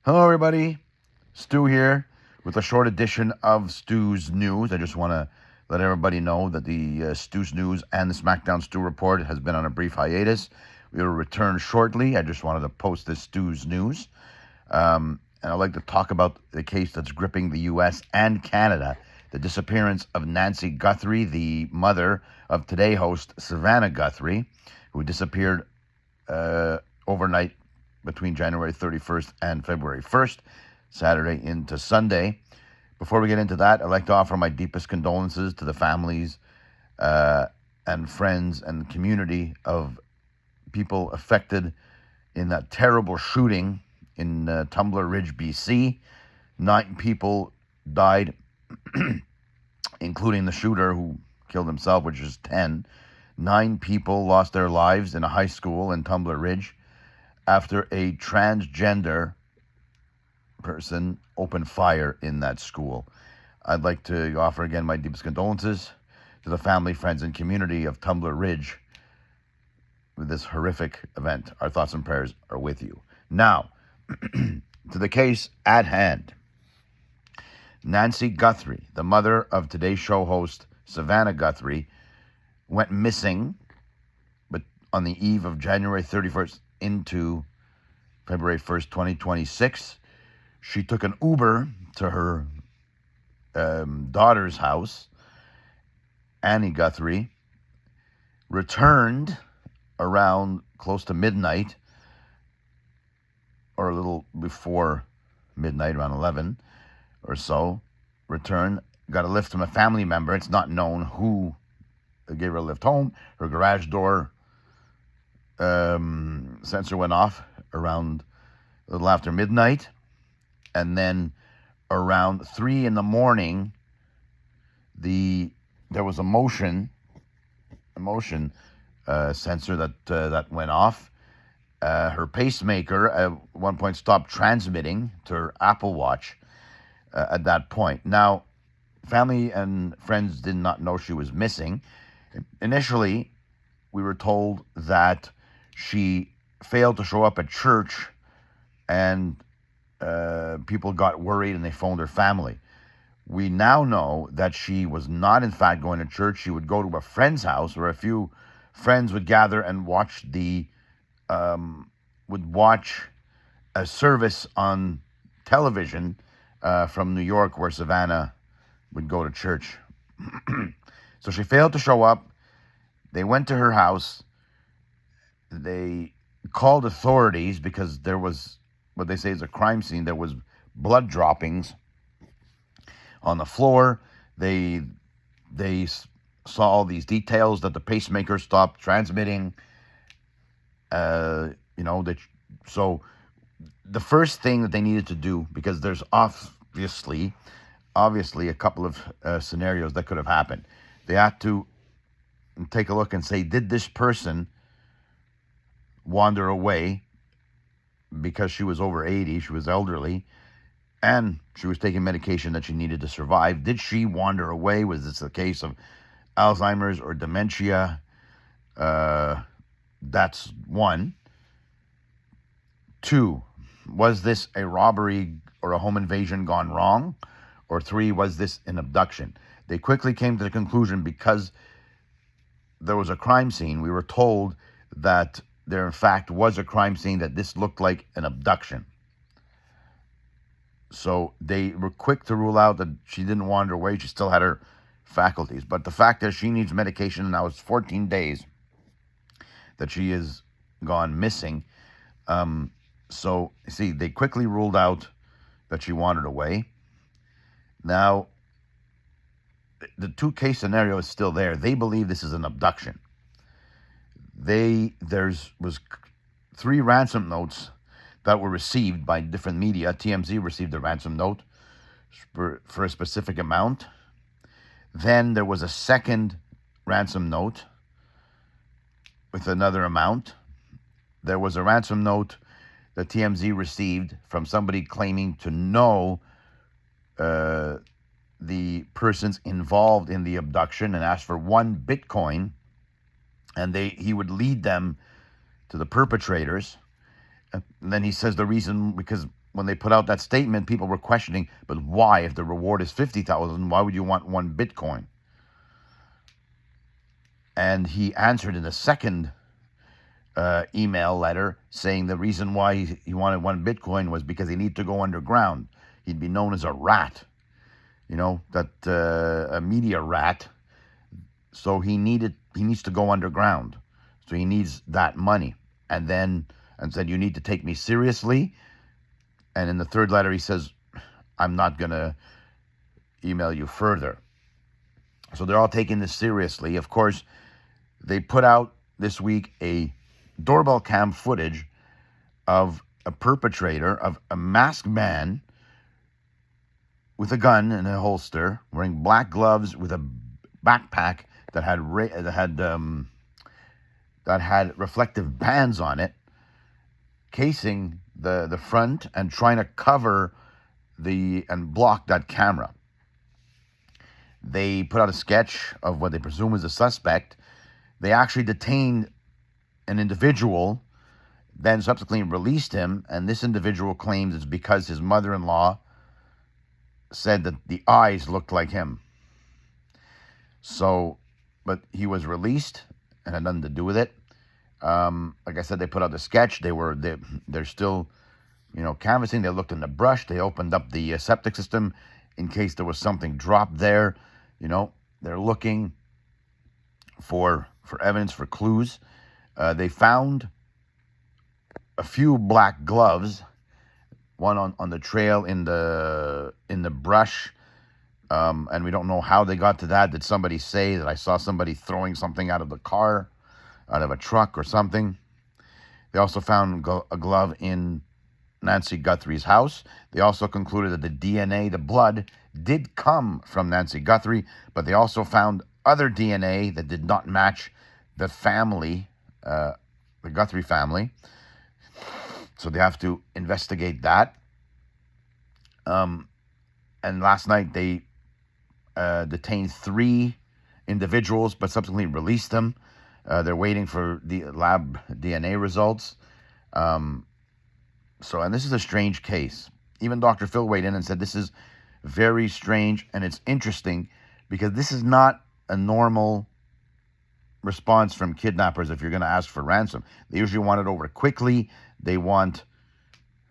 Hello, everybody. Stu here with a short edition of Stu's News. I just want to let everybody know that the Stu's News and the SmackDown Stu Report has been on a brief hiatus. We will return shortly. I just wanted to post this Stu's News. And I'd like to talk about the case that's gripping the U.S. and Canada, the disappearance of Nancy Guthrie, the mother of Today host Savannah Guthrie, who disappeared overnight between January 31st and February 1st, Saturday into Sunday. Before we get into that, I'd like to offer my deepest condolences to the families and friends and community of people affected in that terrible shooting in Tumbler Ridge, BC. 9 people died, including the shooter who killed himself, which is 10. 9 people lost their lives in a high school in Tumbler Ridge after a transgender person opened fire in that school. I'd like to offer again my deepest condolences to the family, friends, and community of Tumbler Ridge with this horrific event. Our thoughts and prayers are with you. Now, to the case at hand. Nancy Guthrie, the mother of Today's Show host Savannah Guthrie, went missing but on the eve of January 31st into February 1st, 2026. She took an Uber to her daughter's house, Annie Guthrie, returned around close to midnight, or a little before midnight, around 11 or so, returned, got a lift from a family member. It's not known who gave her a lift home. Her garage door sensor went off around a little after midnight, and then around 3 in the morning, there was a motion sensor that went off. Her pacemaker at one point stopped transmitting to her Apple Watch at that point. Now, family and friends did not know she was missing. Initially, we were told that she failed to show up at church, and people got worried and they phoned her family. We now know that she was not, in fact, going to church. She would go to a friend's house where a few friends would gather and watch a service on television from New York, where Savannah would go to church. So she failed to show up. They went to her house. They called authorities because there was what they say is a crime scene. There was blood droppings on the floor. They saw all these details that the pacemaker stopped transmitting. So the first thing that they needed to do, because there's obviously a couple of scenarios that could have happened. They had to take a look and say, did this person wander away because she was over 80, she was elderly, and she was taking medication that she needed to survive? Did she wander away? Was this a case of Alzheimer's or dementia? That's 1. 2, was this a robbery or a home invasion gone wrong? Or 3, was this an abduction? They quickly came to the conclusion, because there was a crime scene, we were told that there in fact was a crime scene, that this looked like an abduction. So they were quick to rule out that she didn't wander away. She still had her faculties. But the fact is, she needs medication, and now it's 14 days that she is gone missing. So, see, they quickly ruled out that she wandered away. Now, the 2-case scenario is still there. They believe this is an abduction. Was 3 ransom notes that were received by different media. TMZ received a ransom note for a specific amount. Then there was a second ransom note with another amount. There was a ransom note that TMZ received from somebody claiming to know the persons involved in the abduction, and asked for 1 Bitcoin, and he would lead them to the perpetrators. And then he says the reason, because when they put out that statement, people were questioning, but why? If the reward is 50,000, why would you want 1 Bitcoin? And he answered in the second email letter saying the reason why he wanted 1 Bitcoin was because he needed to go underground. He'd be known as a rat, that a media rat. So he needs to go underground. So he needs that money. And said, you need to take me seriously. And in the third letter, he says, I'm not going to email you further. So they're all taking this seriously. Of course, they put out this week a doorbell cam footage of a perpetrator, of a masked man with a gun in a holster, wearing black gloves with a backpack that had reflective bands on it, casing the front and trying to cover and block that camera. They put out a sketch of what they presume is a suspect. They actually detained an individual, then subsequently released him, and this individual claims it's because his mother-in-law said that the eyes looked like him. So, but he was released and had nothing to do with it. Like I said, they put out the sketch. They're still, canvassing. They looked in the brush. They opened up the septic system in case there was something dropped there. They're looking for evidence, for clues. They found a few black gloves, one on the trail in the brush, and we don't know how they got to that. Did somebody say that I saw somebody throwing something out of the car, out of a truck or something? They also found a glove in Nancy Guthrie's house. They also concluded that the DNA, the blood, did come from Nancy Guthrie, but they also found other DNA that did not match the family, the Guthrie family. So they have to investigate that. And last night they detained 3 individuals, but subsequently released them. They're waiting for the lab DNA results. And this is a strange case. Even Dr. Phil weighed in and said this is very strange, and it's interesting because this is not a normal response from kidnappers if you're going to ask for ransom. They usually want it over quickly. They want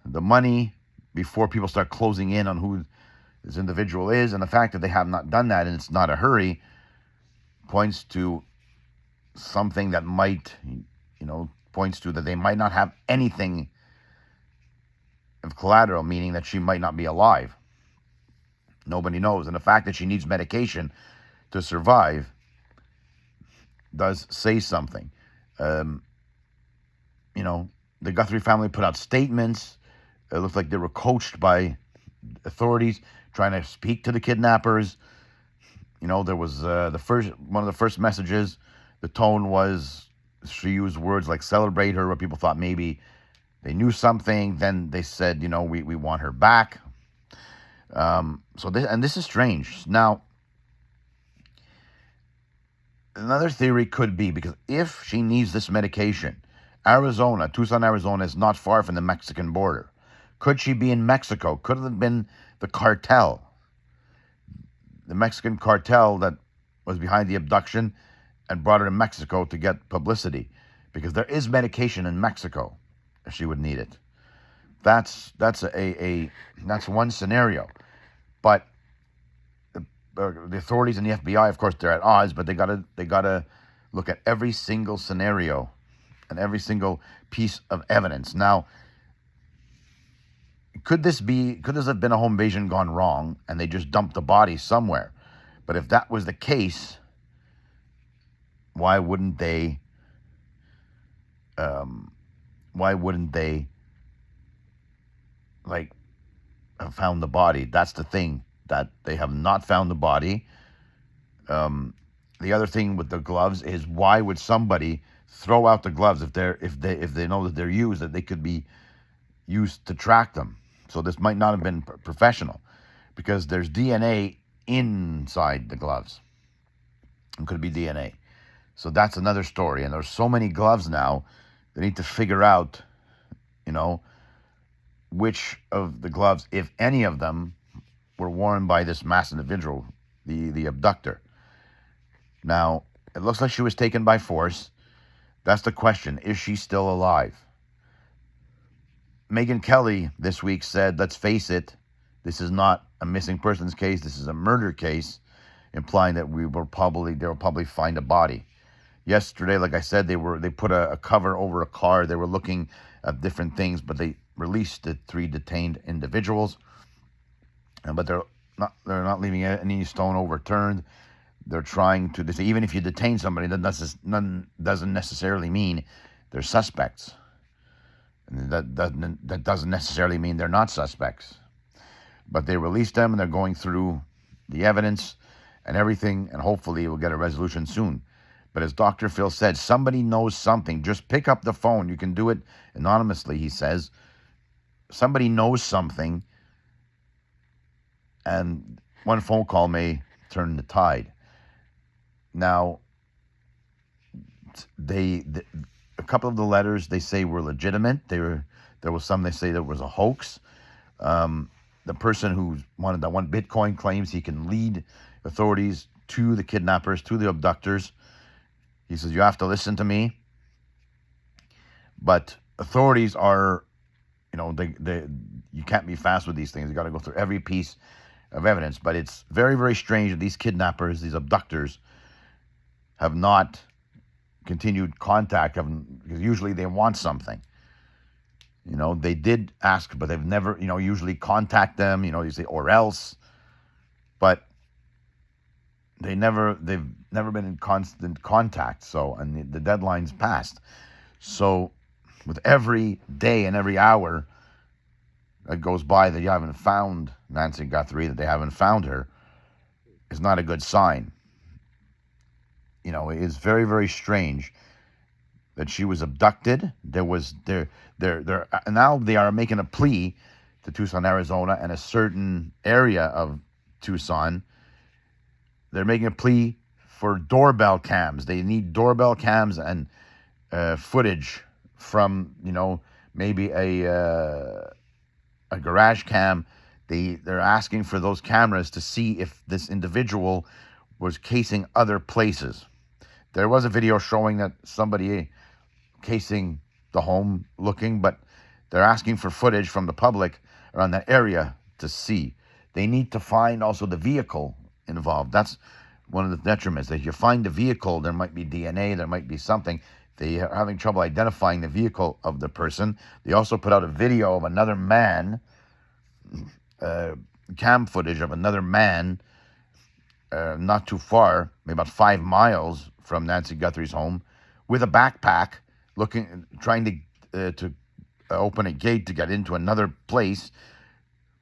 the money before people start closing in on who this individual is. And the fact that they have not done that and it's not a hurry points to something that points to that they might not have anything of collateral, meaning that she might not be alive. Nobody knows. And the fact that she needs medication to survive does say something. The Guthrie family put out statements. It looked like they were coached by authorities trying to speak to the kidnappers. There was one of the first messages. The tone was, she used words like celebrate her, where people thought maybe they knew something. Then they said, we want her back. This is strange. Now, another theory could be, because if she needs this medication, Tucson, Arizona is not far from the Mexican border. Could she be in Mexico? Could it have been the cartel, the Mexican cartel that was behind the abduction and brought her to Mexico to get publicity? Because there is medication in Mexico if she would need it. That's one scenario. But the authorities and the FBI, of course, they're at odds, but they gotta look at every single scenario and every single piece of evidence. Now, could this have been a home invasion gone wrong and they just dumped the body somewhere? But if that was the case, why wouldn't they have found the body? That's the thing, that they have not found the body. The other thing with the gloves is, why would somebody throw out the gloves if they know that they're used, that they could be used to track them? So this might not have been professional, because there's DNA inside the gloves. It could be DNA. So that's another story. And there's so many gloves now, they need to figure out you know, which of the gloves, if any of them, were worn by this masked individual, the abductor. Now, it looks like she was taken by force. That's the question. Is she still alive? Megyn Kelly this week said, let's face it, this is not a missing persons case. This is a murder case, implying that they will probably find a body. Yesterday, like I said, they put a cover over a car. They were looking at different things, but they released the 3 detained individuals. But they're not leaving any stone overturned. They're trying to say, even if you detain somebody, that doesn't necessarily mean they're suspects. And that doesn't necessarily mean they're not suspects. But they released them, and they're going through the evidence and everything, and hopefully we'll get a resolution soon. But as Dr. Phil said, somebody knows something. Just pick up the phone. You can do it anonymously, he says. Somebody knows something, and one phone call may turn the tide. Now, a couple of the letters they say were legitimate. There was some they say there was a hoax. The person who wanted that one Bitcoin claims he can lead authorities to the kidnappers, to the abductors. He says, you have to listen to me. But authorities are, you can't be fast with these things. You got to go through every piece of evidence. But it's very, very strange that these kidnappers, these abductors, have not continued contact, because usually they want something. They did ask, but they've never, usually contact them, you say, or else. But they've never been in constant contact. So, and the deadline's passed. So with every day and every hour that goes by that you haven't found Nancy Guthrie, that they haven't found her, is not a good sign. It is very, very strange that she was abducted. Now they are making a plea to Tucson, Arizona, and a certain area of Tucson. They're making a plea for doorbell cams. They need doorbell cams and footage from, maybe a garage cam. They're asking for those cameras to see if this individual was casing other places. There was a video showing that somebody casing the home looking, but they're asking for footage from the public around that area to see. They need to find also the vehicle involved. That's one of the detriments. That if you find the vehicle, there might be DNA, there might be something. They are having trouble identifying the vehicle of the person. They also put out a video of another man, cam footage of another man, not too far, maybe about 5 miles from Nancy Guthrie's home, with a backpack, trying to open a gate to get into another place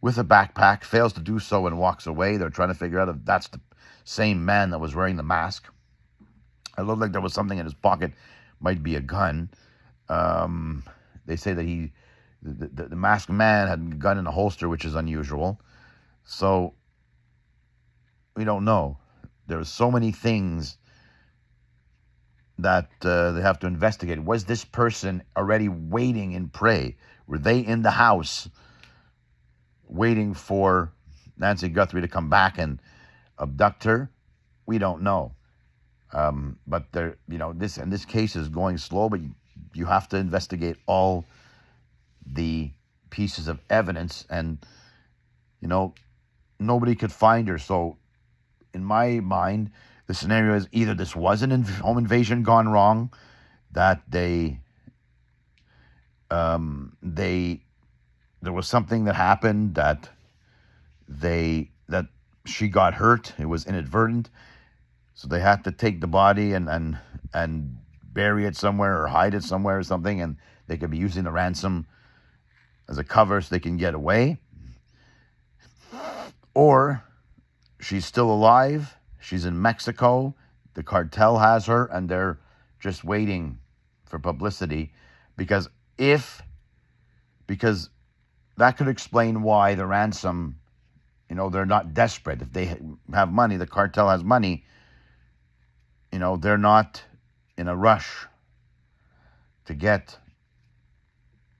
with a backpack, fails to do so and walks away. They're trying to figure out if that's the same man that was wearing the mask. It looked like there was something in his pocket, might be a gun. They say that the masked man had a gun in a holster, which is unusual. So we don't know. There's so many things that they have to investigate. Was this person already waiting in prey? Were they in the house waiting for Nancy Guthrie to come back and abduct her? We don't know. But this case is going slow, but you have to investigate all the pieces of evidence, and nobody could find her. So in my mind, the scenario is either this was an home invasion gone wrong, that there was something that happened that she got hurt. It was inadvertent, so they had to take the body and bury it somewhere or hide it somewhere or something, and they could be using the ransom as a cover so they can get away. Or she's still alive. She's in Mexico. The cartel has her, and they're just waiting for publicity, because that could explain why the ransom, they're not desperate. If they have money, the cartel has money, they're not in a rush to get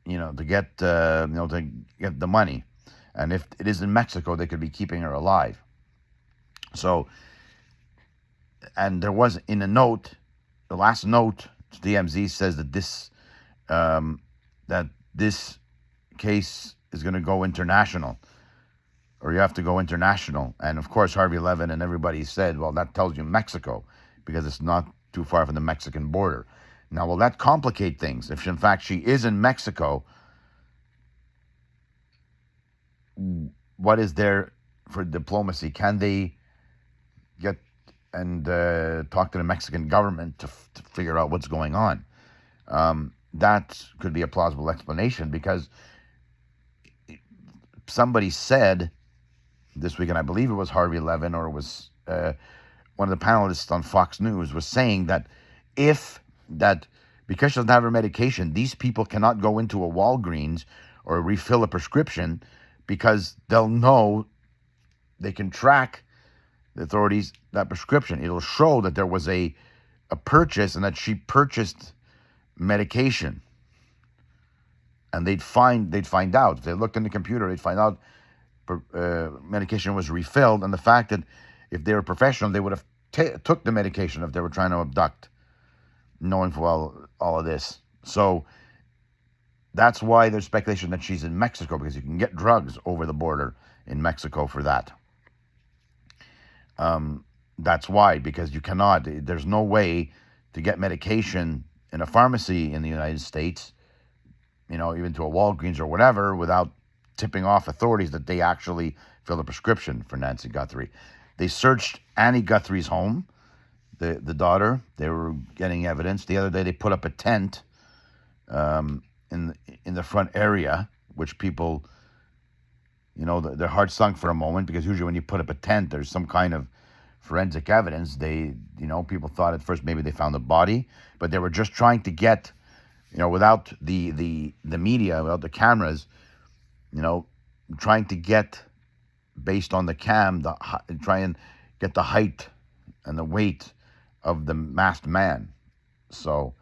to get to get the money. And if it is in Mexico, they could be keeping her alive. So, and there was in a note, the last note to DMZ says that this case is going to go international, or you have to go international. And of course, Harvey Levin and everybody said, well, that tells you Mexico, because it's not too far from the Mexican border. Now, will that complicate things? If in fact she is in Mexico, what is there for diplomacy? Can they get and talk to the Mexican government to figure out what's going on? That could be a plausible explanation, because somebody said this week, and I believe it was Harvey Levin, or it was one of the panelists on Fox News, was saying that because she doesn't have her medication, these people cannot go into a Walgreens or refill a prescription, because they'll know, they can track, the authorities, that prescription. It'll show that there was a purchase and that she purchased medication. And they'd find out. If they looked in the computer, they'd find out medication was refilled. And the fact that if they were professional, they would have took the medication if they were trying to abduct, knowing full all of this. So that's why there's speculation that she's in Mexico, because you can get drugs over the border in Mexico for that. That's why, because you cannot, there's no way to get medication in a pharmacy in the United States, even to a Walgreens or whatever, without tipping off authorities that they actually filled a prescription for Nancy Guthrie. They searched Annie Guthrie's home, the daughter. They were getting evidence. The other day they put up a tent in the front area, which people, their hearts sunk for a moment, because usually when you put up a tent, there's some kind of forensic evidence. People thought at first maybe they found a body, but they were just trying to get, without the media, without the cameras, trying to get, based on the cam, try and get the height and the weight of the masked man. So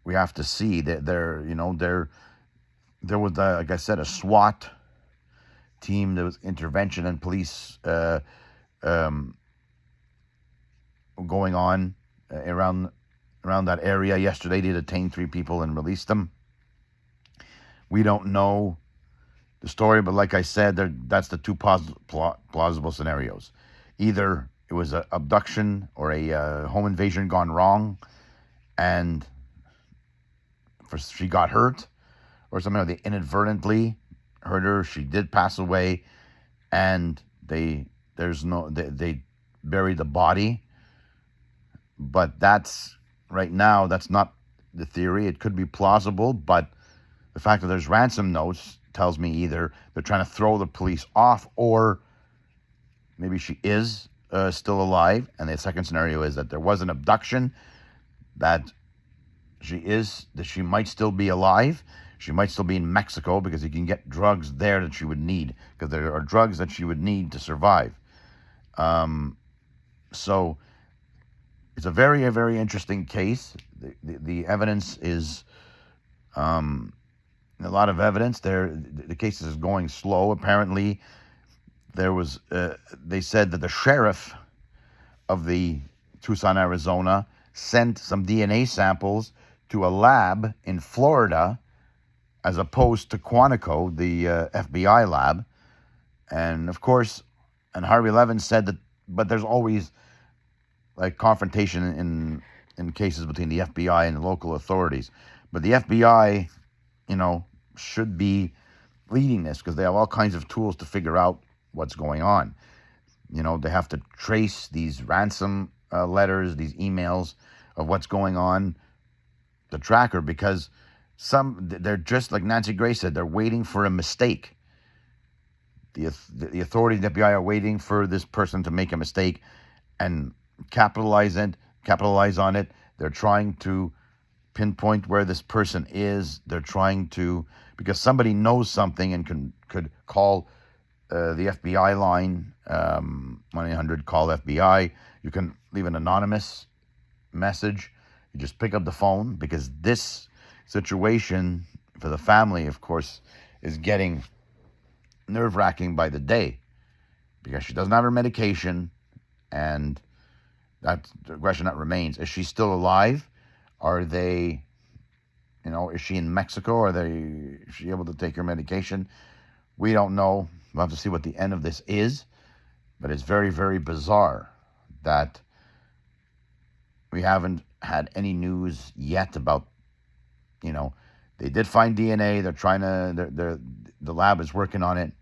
we have to see that there was, like I said, a SWAT team. There was intervention and police going on around that area. Yesterday they detained 3 people and released them. We don't know the story, but like I said, that's the 2 plausible scenarios. Either it was an abduction or a home invasion gone wrong, and she got hurt, or somehow they inadvertently hurt her. She did pass away, and they buried the body. But right now, that's not the theory. It could be plausible, but the fact that there's ransom notes tells me either they're trying to throw the police off, or maybe she is still alive. And the second scenario is that there was an abduction, that she might still be alive. She might still be in Mexico, because you can get drugs there that she would need, because there are drugs that she would need to survive. So it's a very, very interesting case. The evidence is a lot of evidence there. The case is going slow. Apparently, they said that the sheriff of the Tucson, Arizona, sent some DNA samples to a lab in Florida, as opposed to Quantico, the FBI lab. And of course, and Harvey Levin said that, but there's always like confrontation in cases between the FBI and the local authorities. But the FBI, should be leading this, because they have all kinds of tools to figure out what's going on. They have to trace these ransom letters, these emails of what's going on, the tracker, because they're just like Nancy Grace said, they're waiting for a mistake. The authorities, the FBI, are waiting for this person to make a mistake and capitalize on it. They're trying to pinpoint where this person is. They're trying to, because somebody knows something and could call the FBI line, 1-800-CALL-FBI. You can leave an anonymous message. You just pick up the phone, because this situation for the family, of course, is getting nerve-wracking by the day because she doesn't have her medication, and that's the question that remains. Is she still alive? Are they, is she in Mexico? Is she able to take her medication? We don't know. We'll have to see what the end of this is, but it's very, very bizarre that we haven't had any news yet about, they did find DNA. They're trying to, the lab is working on it.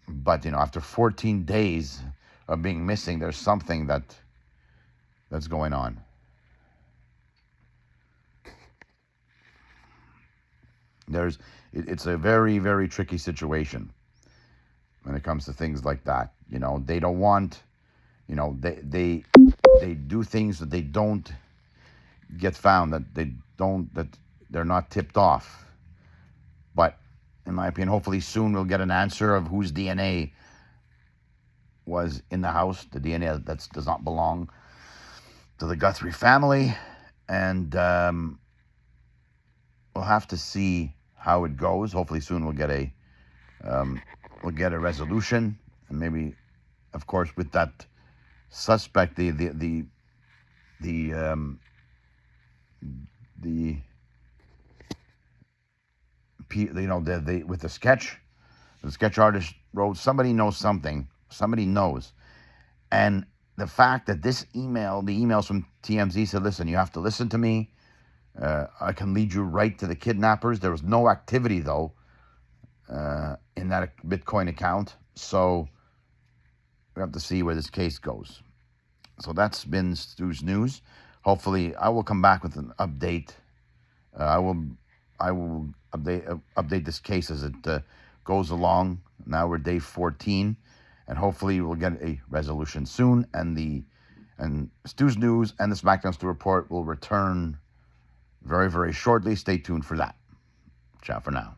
But, after 14 days of being missing, there's something that's going on. It's a very, very tricky situation when it comes to things like that. They don't want, they do things that they don't get found, that they're not tipped off. But in my opinion, hopefully soon we'll get an answer of whose DNA was in the house, the DNA that does not belong to the Guthrie family. And we'll have to see how it goes. Hopefully soon we'll get a resolution, and maybe, of course, with that suspect, the with the sketch artist wrote, somebody knows something, somebody knows. And the fact that the emails from TMZ said, listen, you have to listen to me. I can lead you right to the kidnappers. There was no activity, though, in that Bitcoin account. So we have to see where this case goes. So that's been Stu's News. Hopefully, I will come back with an update. I will update this case as it goes along. Now we're day 14, and hopefully we'll get a resolution soon. And Stu's News and the SmackDown Stu Report will return very, very shortly. Stay tuned for that. Ciao for now.